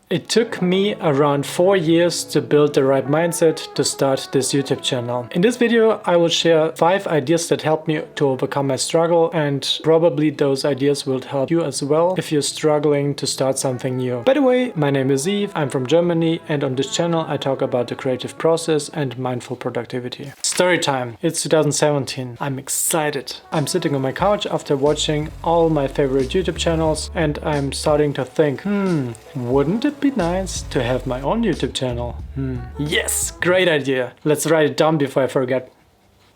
It took me around 4 years to build the right mindset to start this YouTube channel. In this video, I will share 5 ideas that helped me to overcome my struggle, and probably those ideas will help you as well if you're struggling to start something new. By the way, my name is Yves, I'm from Germany, and on this channel I talk about the creative process and mindful productivity. Story time. It's 2017. I'm excited. I'm sitting on my couch after watching all my favorite YouTube channels, and I'm starting to think, wouldn't it be nice to have my own YouTube channel? Yes, great idea. Let's write it down before I forget.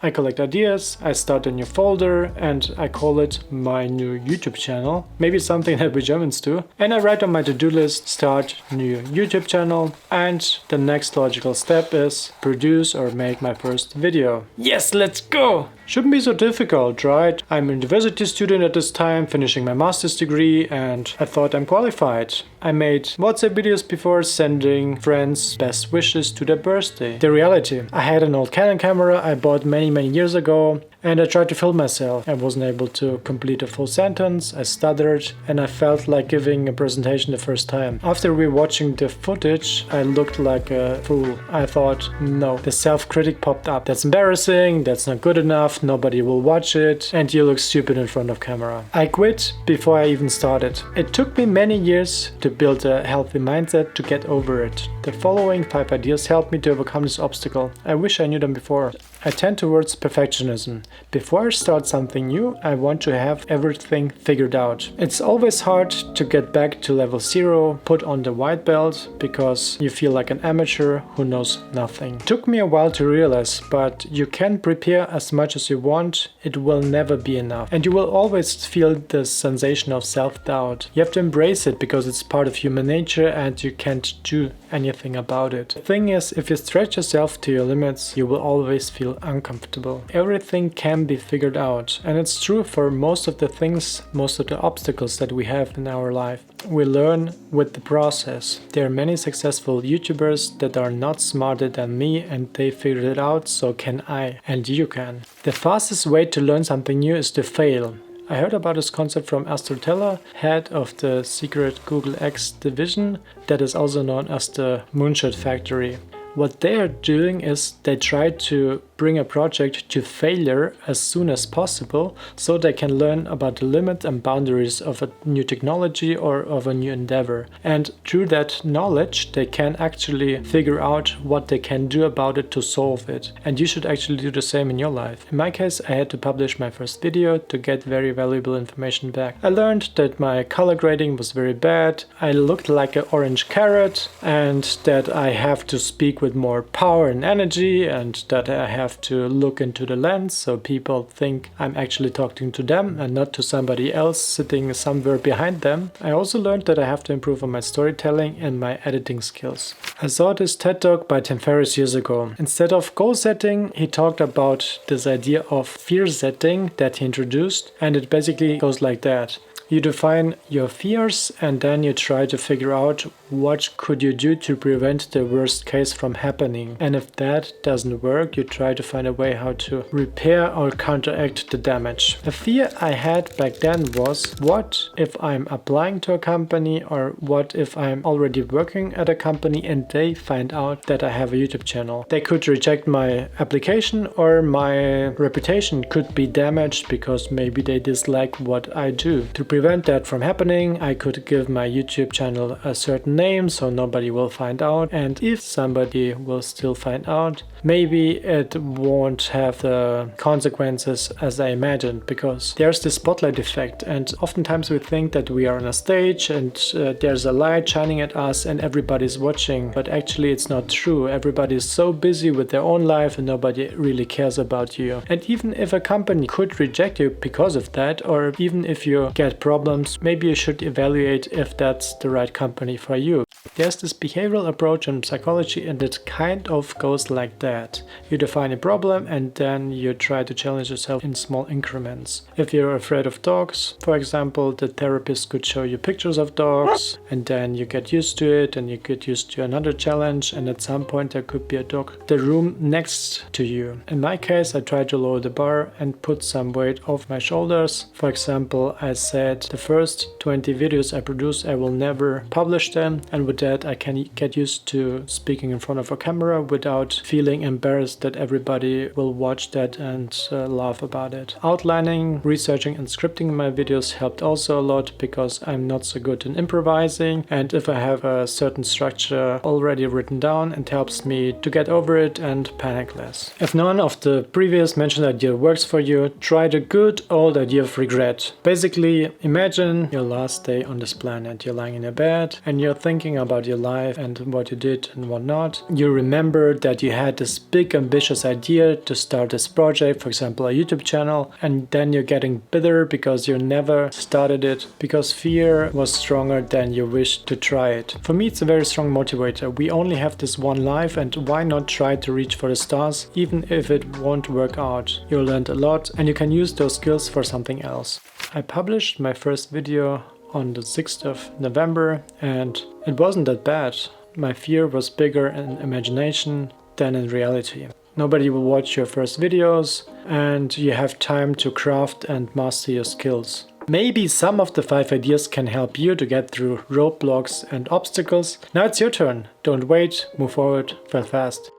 I collect ideas, I start a new folder, and I call it my new YouTube channel. Maybe something that we Germans do. And I write on my to-do list, start new YouTube channel. And the next logical step is produce or make my first video. Yes, let's go! Shouldn't be so difficult, right? I'm a university student at this time, finishing my master's degree, and I thought I'm qualified. I made WhatsApp videos before sending friends best wishes to their birthday. The reality, I had an old Canon camera I bought many years ago, and I tried to film myself. I wasn't able to complete a full sentence, I stuttered, and I felt like giving a presentation the first time. After rewatching the footage, I looked like a fool. I thought, no, the self-critic popped up. That's embarrassing, that's not good enough, nobody will watch it, and you look stupid in front of camera. I quit before I even started. It took me many years to build a healthy mindset to get over it. The following 5 ideas helped me to overcome this obstacle. I wish I knew them before. I tend towards perfectionism. Before I start something new, I want to have everything figured out. It's always hard to get back to level 0, put on the white belt, because you feel like an amateur who knows nothing. It took me a while to realize, but you can prepare as much as you want, it will never be enough. And you will always feel the sensation of self-doubt. You have to embrace it because it's part of human nature and you can't do anything about it. The thing is, if you stretch yourself to your limits, you will always feel uncomfortable. Everything can be figured out, and it's true for most of the things, most of the obstacles that we have in our life. We learn with the process. There are many successful YouTubers that are not smarter than me, and they figured it out, so can I, and you can. The fastest way to learn something new is to fail. I heard about this concept from Astor Teller, head of the secret Google X division that is also known as the Moonshot Factory. What they are doing is they try to bring a project to failure as soon as possible so they can learn about the limits and boundaries of a new technology or of a new endeavor. And through that knowledge, they can actually figure out what they can do about it to solve it. And you should actually do the same in your life. In my case, I had to publish my first video to get very valuable information back. I learned that my color grading was very bad, I looked like an orange carrot, and that I have to speak with more power and energy, and that I have to look into the lens so people think I'm actually talking to them and not to somebody else sitting somewhere behind them. I also learned that I have to improve on my storytelling and my editing skills. I saw this TED Talk by Tim Ferriss years ago. Instead of goal setting, he talked about this idea of fear setting that he introduced, and it basically goes like that. You define your fears and then you try to figure out what could you do to prevent the worst case from happening. And if that doesn't work, you try to find a way how to repair or counteract the damage. The fear I had back then was, what if I'm applying to a company, or what if I'm already working at a company and they find out that I have a YouTube channel? They could reject my application, or my reputation could be damaged because maybe they dislike what I do. To prevent that from happening, I could give my YouTube channel a certain name so nobody will find out, and if somebody will still find out, maybe it won't have the consequences as I imagined, because there's the spotlight effect, and oftentimes we think that we are on a stage and there's a light shining at us and everybody's watching, but actually it's not true. Everybody is so busy with their own life and nobody really cares about you. And even if a company could reject you because of that, or even if you get problems, maybe you should evaluate if that's the right company for you. There's this behavioral approach in psychology, and it kind of goes like that. You define a problem and then you try to challenge yourself in small increments. If you're afraid of dogs, for example, the therapist could show you pictures of dogs, and then you get used to it and you get used to another challenge, and at some point there could be a dog in the room next to you. In my case, I tried to lower the bar and put some weight off my shoulders. For example, I said the first 20 videos I produce, I will never publish them, and with that, I can get used to speaking in front of a camera without feeling embarrassed that everybody will watch that and laugh about it. Outlining, researching and scripting my videos helped also a lot because I'm not so good in improvising, and if I have a certain structure already written down, it helps me to get over it and panic less. If none of the previous mentioned idea works for you, try the good old idea of regret. Basically, imagine your last day on this planet. You're lying in a bed and you're thinking about your life and what you did and what not. You remember that you had this big ambitious idea to start this project, for example a YouTube channel, and then you're getting bitter because you never started it because fear was stronger than you wished to try it. For me, it's a very strong motivator. We only have this one life, and why not try to reach for the stars even if it won't work out? You learned a lot and you can use those skills for something else. I published my first video on the 6th of November and it wasn't that bad. My fear was bigger in imagination than in reality. Nobody will watch your first videos and you have time to craft and master your skills. Maybe some of the 5 ideas can help you to get through roadblocks and obstacles. Now it's your turn. Don't wait, move forward, fail fast.